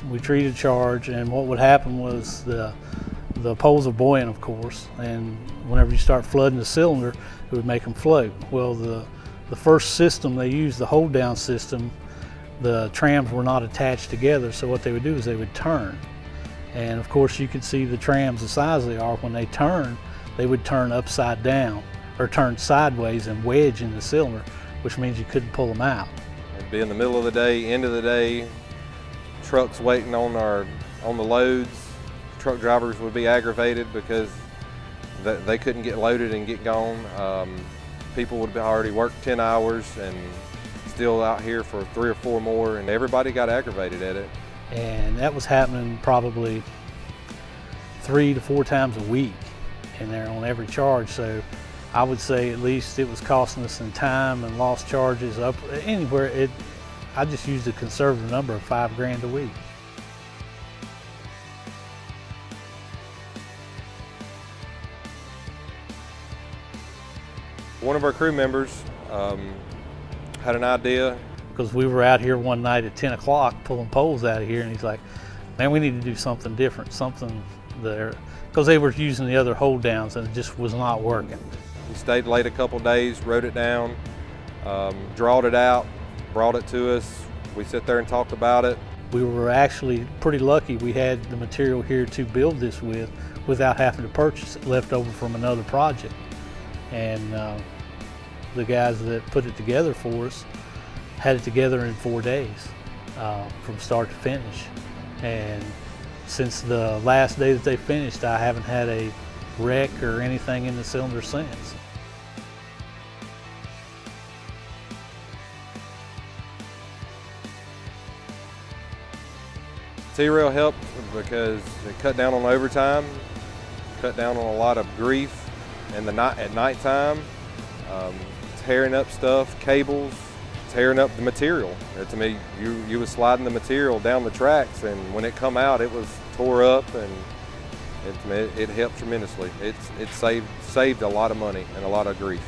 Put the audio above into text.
we treated charge, and what would happen was the poles are buoyant, of course, and whenever you start flooding the cylinder, it would make them float. Well, the first system they used, the hold down system, the trams were not attached together, so what they would do is they would turn. And of course you can see the trams, the size they are, when they would turn upside down or turn sideways and wedge in the cylinder, which means you couldn't pull them out. It'd be in the middle of the day, end of the day, trucks waiting on the loads. Truck drivers would be aggravated because they couldn't get loaded and get gone. People would have already worked 10 hours and still out here for 3 or 4 more, and everybody got aggravated at it. And that was happening probably 3 to 4 times a week in there on every charge. So I would say at least it was costing us in time and lost charges up anywhere. I just used a conservative number of $5 grand a week. One of our crew members had an idea. Because we were out here one night at 10 o'clock pulling poles out of here, and he's like, man, we need to do something different, something there. Because they were using the other hold downs and it just was not working. We stayed late a couple days, wrote it down, drawed it out, brought it to us. We sat there and talked about it. We were actually pretty lucky we had the material here to build this with without having to purchase it, left over from another project. And the guys that put it together for us had it together in 4 days from start to finish. And since the last day that they finished, I haven't had a wreck or anything in the cylinder since. T-Rail helped because it cut down on overtime, cut down on a lot of grief and at nighttime, tearing up stuff, cables, tearing up the material. To me, you was sliding the material down the tracks, and when it come out, it was tore up, and it helped tremendously. It saved a lot of money and a lot of grief.